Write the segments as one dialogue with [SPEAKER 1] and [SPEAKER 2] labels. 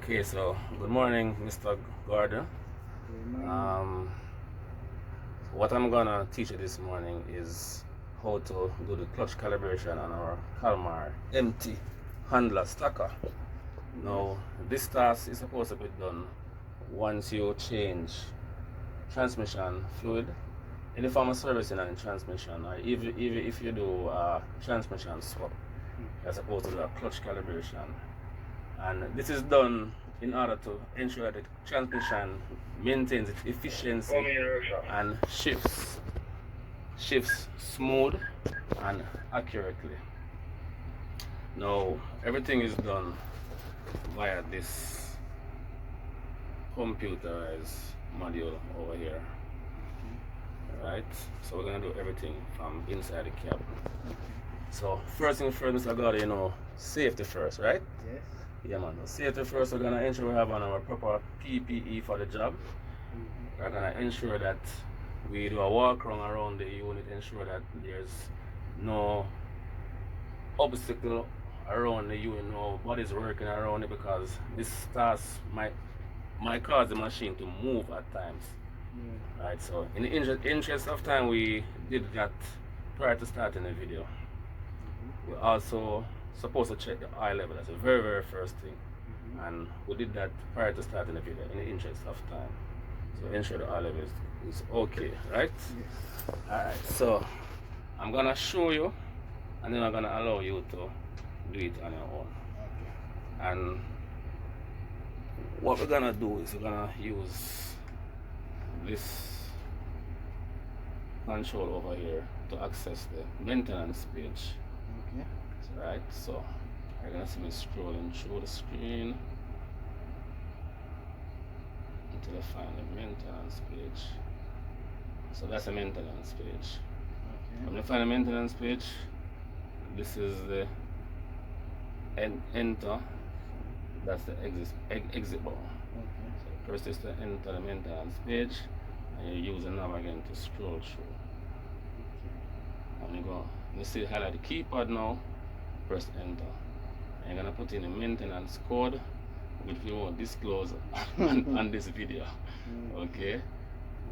[SPEAKER 1] Okay, so good morning, Mr. Gordon. What I'm gonna teach you this morning is how to do the clutch calibration on our Kalmar empty handler stacker. Now, this task is supposed to be done once you change transmission fluid, any form of servicing on the transmission, or even if you do transmission swap, you're supposed to do a clutch calibration. And this is done in order to ensure that the transmission maintains its efficiency and shifts smooth and accurately. Now everything is done via this computerized module over here. Right? So we're gonna do everything from inside the cab. So first thing first, Mr. God, safety first, right?
[SPEAKER 2] Yes.
[SPEAKER 1] Yeah, man. Safety first, we're gonna ensure we have on our proper PPE for the job. We're gonna ensure that we do a walk around the unit, ensure that there's no obstacle around the unit, nobody's working around it, because this task might cause the machine to move at times. Right, so in the interest of time, we did that prior to starting the video. We also supposed to check the oil level. That's the very first thing, and we did that prior to starting the video in the interest of time. So ensure the oil level is okay, right?
[SPEAKER 2] Yes.
[SPEAKER 1] Alright, so I'm gonna show you, and then I'm gonna allow you to do it on your own.
[SPEAKER 2] Okay.
[SPEAKER 1] And what we're gonna do is we're gonna use this control over here to access the maintenance page.
[SPEAKER 2] Okay.
[SPEAKER 1] Right, so you're gonna see me scrolling through the screen until I find the maintenance page. So that's the maintenance page.
[SPEAKER 2] Okay.
[SPEAKER 1] When you find the maintenance page, this is the enter. That's the exit button.
[SPEAKER 2] Okay.
[SPEAKER 1] So first is to enter the maintenance page, and you use the knob again to scroll through. And you see highlight the keypad now. Press enter. And you're gonna put in the maintenance code, which we won't disclose on this video. Okay?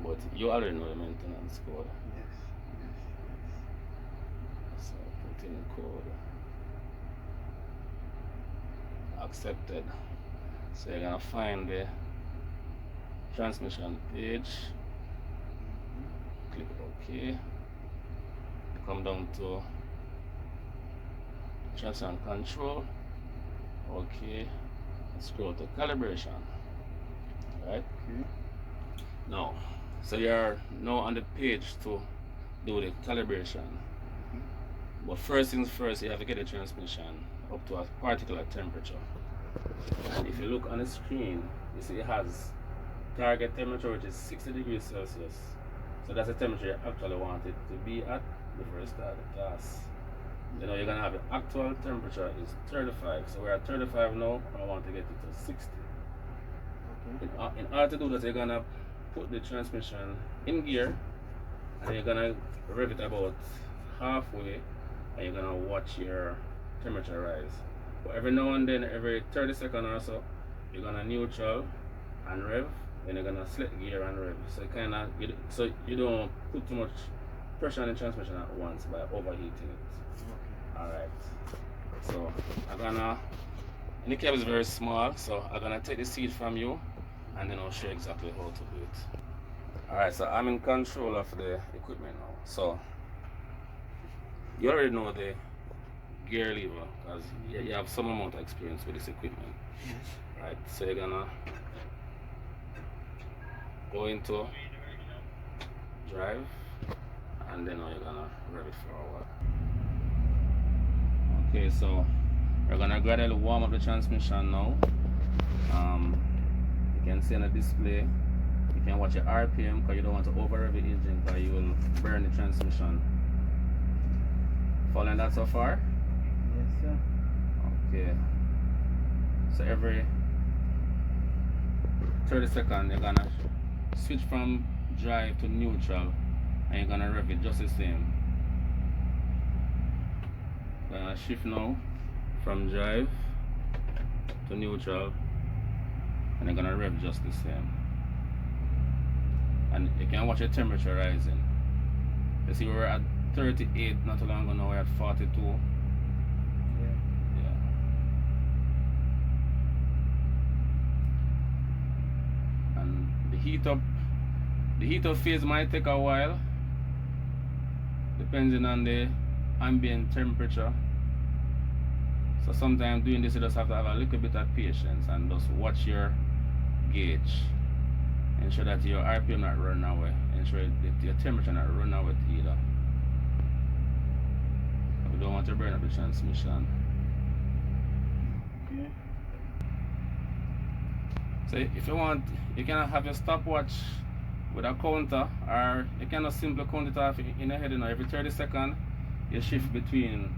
[SPEAKER 1] But you already know the maintenance code.
[SPEAKER 2] Yes.
[SPEAKER 1] So put in the code. Accepted. So you're gonna find the transmission page. Click OK. Come down to transmission control. Okay. Scroll to calibration. Right?
[SPEAKER 2] Okay.
[SPEAKER 1] Now, so you're now on the page to do the calibration. But first things first, you have to get the transmission up to a particular temperature. And if you look on the screen, you see it has target temperature, which is 60 degrees Celsius. So that's the temperature you actually want it to be at before you start the task. Then you're gonna have the actual temperature is 35. So we're at 35 now. I want to get it to 60.
[SPEAKER 2] Okay.
[SPEAKER 1] In order to do that, you're gonna put the transmission in gear, and you're gonna rev it about halfway, and you're gonna watch your temperature rise. But every now and then, every 30 seconds or so, you're gonna neutral and rev, then you're gonna select gear and rev. So you don't put too much pressure on the transmission at once by overheating it.
[SPEAKER 2] Okay.
[SPEAKER 1] Alright. So the cab is very small, so I'm gonna take the seat from you, and then I'll show you exactly how to do it. Alright, so I'm in control of the equipment now. So you already know the gear lever, because you have some amount of experience with this equipment.
[SPEAKER 2] Yes.
[SPEAKER 1] Right, so you're gonna go into drive, and then you're gonna rev it forward. Okay, so we're gonna gradually warm up the transmission now. You can see on the display, you can watch your RPM, because you don't want to over rev the engine, because you will burn the transmission. Following that so far?
[SPEAKER 2] Yes, sir.
[SPEAKER 1] Okay. So every 30 seconds, you're gonna switch from drive to neutral, and you're gonna rev it just the same. Gonna shift now from drive to neutral, and they're gonna rev just the same. And you can watch the temperature rising. You see we're at 38 not too long ago, now we're at 42.
[SPEAKER 2] Yeah.
[SPEAKER 1] Yeah. And the heat up phase might take a while, depending on the ambient temperature. So sometimes doing this you just have to have a little bit of patience and just watch your gauge. Ensure that your RPM not run away. Ensure that your temperature not run away either. We don't want to burn up the transmission.
[SPEAKER 2] Okay.
[SPEAKER 1] So if you want, you can have your stopwatch with a counter, or you can just simply count it off in your head. You know, every 30 seconds you shift between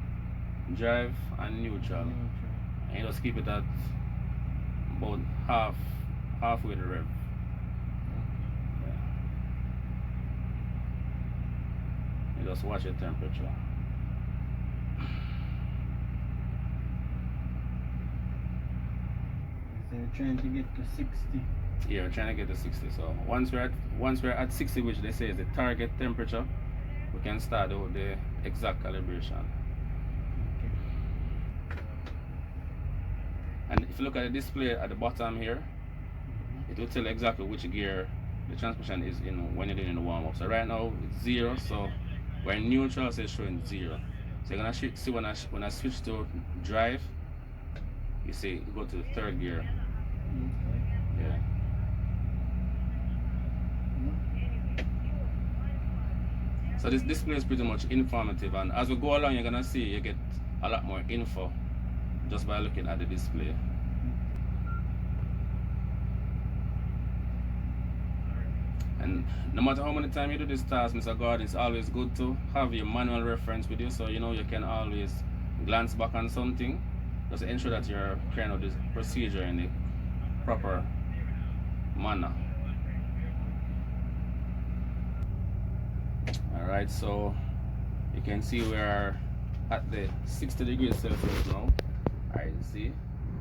[SPEAKER 1] drive and neutral, and you just keep it at about halfway the rev. You just watch your temperature.
[SPEAKER 2] So you're trying to get to 60.
[SPEAKER 1] Yeah, we're trying to get to 60. So once we're at 60, which they say is the target temperature, we can start with the exact calibration.
[SPEAKER 2] Okay.
[SPEAKER 1] And if you look at the display at the bottom here, it will tell you exactly which gear the transmission is in when you're doing the warm up. So right now it's 0, so we're in neutral, so it's showing 0. So you're gonna see when I switch to drive, you see you go to the 3rd gear.
[SPEAKER 2] Okay.
[SPEAKER 1] Yeah. So this display is pretty much informative, and as we go along, you're gonna see you get a lot more info just by looking at the display. And no matter how many times you do this task, Mr. Gordon, it's always good to have your manual reference with you, so you know you can always glance back on something, just to ensure that you're carrying out this procedure in the proper manner. Alright, so you can see we are at the 60 degrees Celsius now. Alright, you see,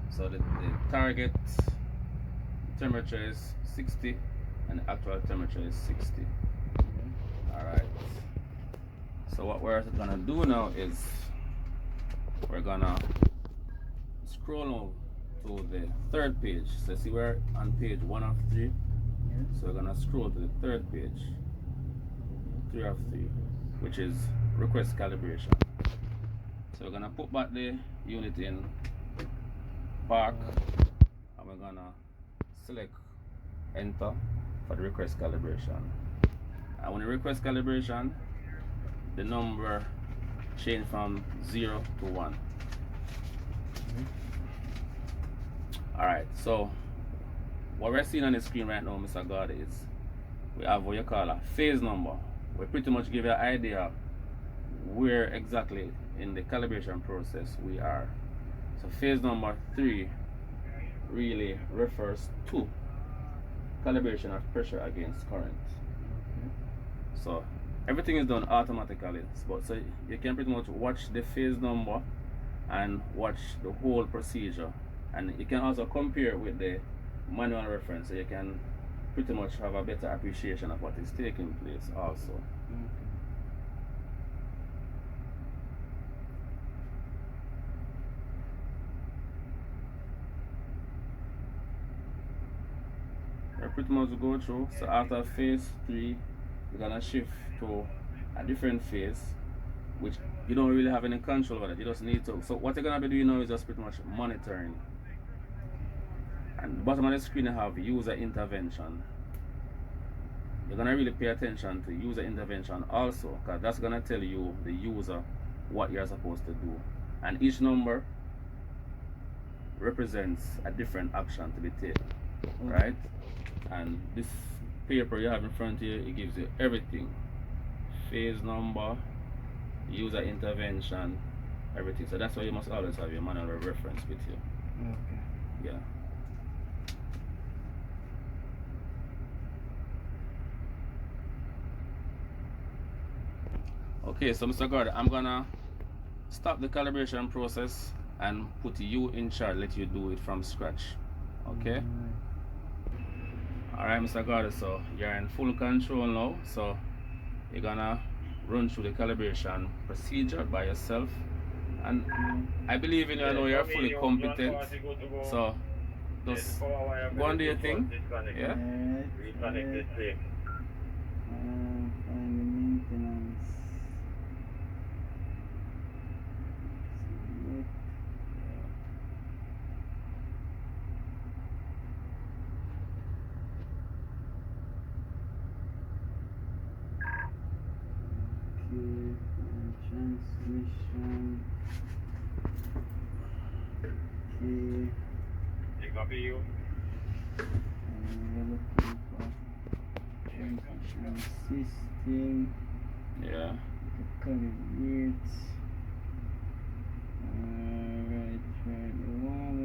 [SPEAKER 1] so the target temperature is 60 and the actual temperature is 60. Alright, so what we're gonna do now is we're gonna scroll over to the 3rd page. So see we're on page 1 of 3. So we're gonna scroll to the 3rd page, 3 of 3, which is request calibration. So we're gonna put back the unit in park, and we're gonna select enter for the request calibration. And when you request calibration, the number change from 0 to 1. Alright, so what we're seeing on the screen right now, Mr. God, is we have what you call a phase number. We pretty much give you an idea where exactly in the calibration process we are. So phase number 3 really refers to calibration of pressure against current. So everything is done automatically, but so you can pretty much watch the phase number and watch the whole procedure, and you can also compare it with the manual reference, so you can pretty much have a better appreciation of what is taking place also. We're pretty much go through. So after phase 3, we're gonna shift to a different phase, which you don't really have any control over it. You just need to. So what you're gonna be doing now is just pretty much monitoring. And the bottom of the screen you have user intervention. You're gonna really pay attention to user intervention also, because that's gonna tell you, the user, what you're supposed to do. And each number represents a different action to be taken, right? And this paper you have in front of you, it gives you everything: phase number, user intervention, everything. So that's why you must always have your manual reference with you.
[SPEAKER 2] Okay.
[SPEAKER 1] Yeah. Okay, so Mr. Gordon, I'm gonna stop the calibration process and put you in charge, let you do it from scratch. Okay? Alright, Mr. Gordon, so you're in full control now. So you're gonna run through the calibration procedure by yourself. And I believe in you, I know you're fully competent. So just go and do your thing. Yeah?
[SPEAKER 2] Find the maintenance. Select. Okay, transmission. Okay. We're looking for transmission system.
[SPEAKER 1] Yeah.
[SPEAKER 2] Calibrate. Right the wall.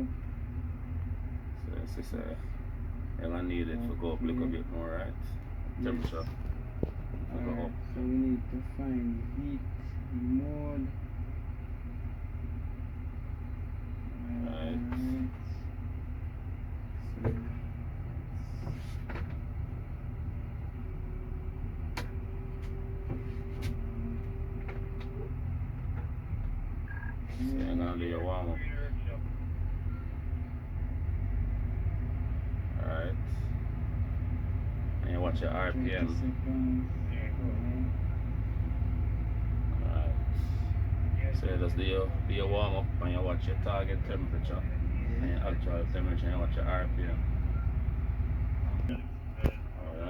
[SPEAKER 1] So this is you're gonna need it to go up a little bit more, right? Temperature. Go
[SPEAKER 2] Alright,
[SPEAKER 1] up.
[SPEAKER 2] so we need to find heat mode.
[SPEAKER 1] Right.
[SPEAKER 2] So
[SPEAKER 1] So you're gonna do your warm up. Alright. And you watch your
[SPEAKER 2] 20
[SPEAKER 1] RPM.
[SPEAKER 2] seconds.
[SPEAKER 1] Alright. So you just do your warm up and you watch your target temperature and your actual temperature and you watch your RPM.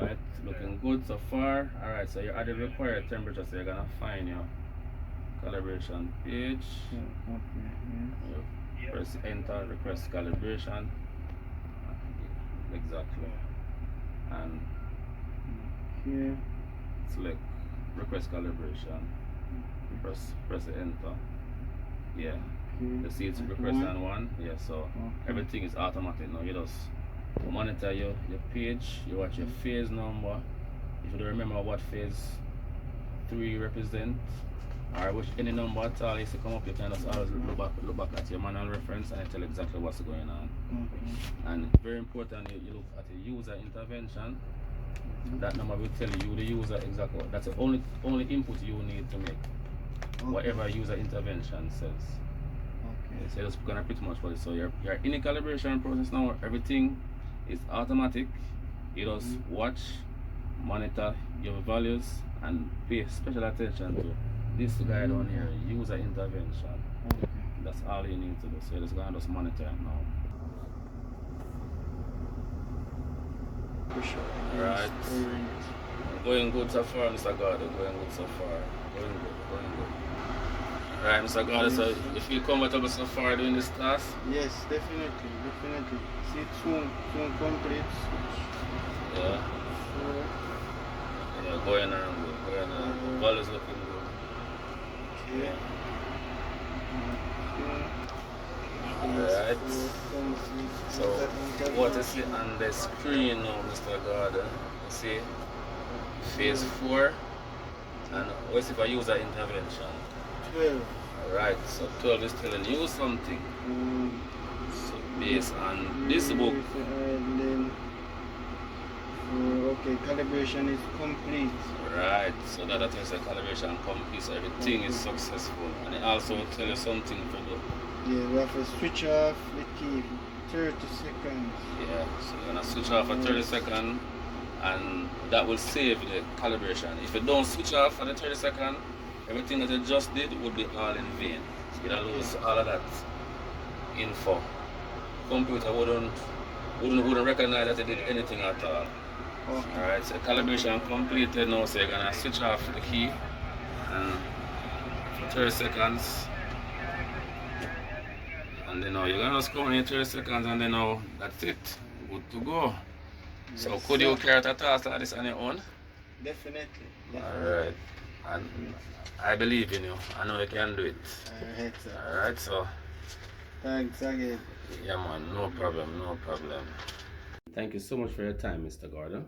[SPEAKER 1] Alright, looking good so far. Alright, so you're at the required temperature, so you're gonna find your calibration page. You press enter, request calibration. Exactly. And
[SPEAKER 2] Here.
[SPEAKER 1] select request calibration. Press enter. Yeah. You see it's request and one. Yeah, so everything is automatic now. You just monitor your page, you watch your phase number. If you don't remember what phase 3 represents, or which any number at all is to come up, you can just always look back at your manual reference and tell exactly what's going on. And very important, you look at the user intervention. That number will tell you the user exactly what. That's the only input you need to make. Whatever user intervention says. So that's gonna pretty much for it. So you're in the calibration process now. Everything is automatic. You just watch, monitor your values, and pay special attention to this guy down here, user intervention. That's all you need to do. So you're just gonna just monitor it now. Alright. Going good so far, Mr. Gordon. Going good so far. Going good. Alright, Mr. Gordon, so you feel comfortable so far doing this task?
[SPEAKER 2] Yes, definitely. See, soon complete.
[SPEAKER 1] Yeah. Yeah, going on good. Ball is looking good.
[SPEAKER 2] Okay.
[SPEAKER 1] Alright. So what you see on the screen now, Mr. Gordon, you see phase 4 and what's if I user intervention?
[SPEAKER 2] 12.
[SPEAKER 1] Alright, so 12 is telling you something. So based on this book.
[SPEAKER 2] Okay, calibration is complete.
[SPEAKER 1] Right, so that is the calibration complete, so everything is successful. And it also tell you something to do.
[SPEAKER 2] Yeah, we have to switch off the key 30 seconds.
[SPEAKER 1] Yeah, so you're gonna switch off for 30 seconds and that will save the calibration. If you don't switch off for the 30 seconds, everything that you just did would be all in vain. So you're gonna lose all of that info. Computer wouldn't recognize that you did anything at all.
[SPEAKER 2] Okay.
[SPEAKER 1] Alright, so calibration completed now, so you're gonna switch off the key and 30 seconds. And then now you're gonna just come in 30 seconds and then now that's it. Good to go.
[SPEAKER 2] Yes,
[SPEAKER 1] so could you carry out a task like this on your own?
[SPEAKER 2] Definitely.
[SPEAKER 1] Alright. And I believe in you. I know you can do it.
[SPEAKER 2] Alright, sir.
[SPEAKER 1] Alright, so
[SPEAKER 2] Thanks again.
[SPEAKER 1] yeah man, no problem. Thank you so much for your time, Mr. Gordon.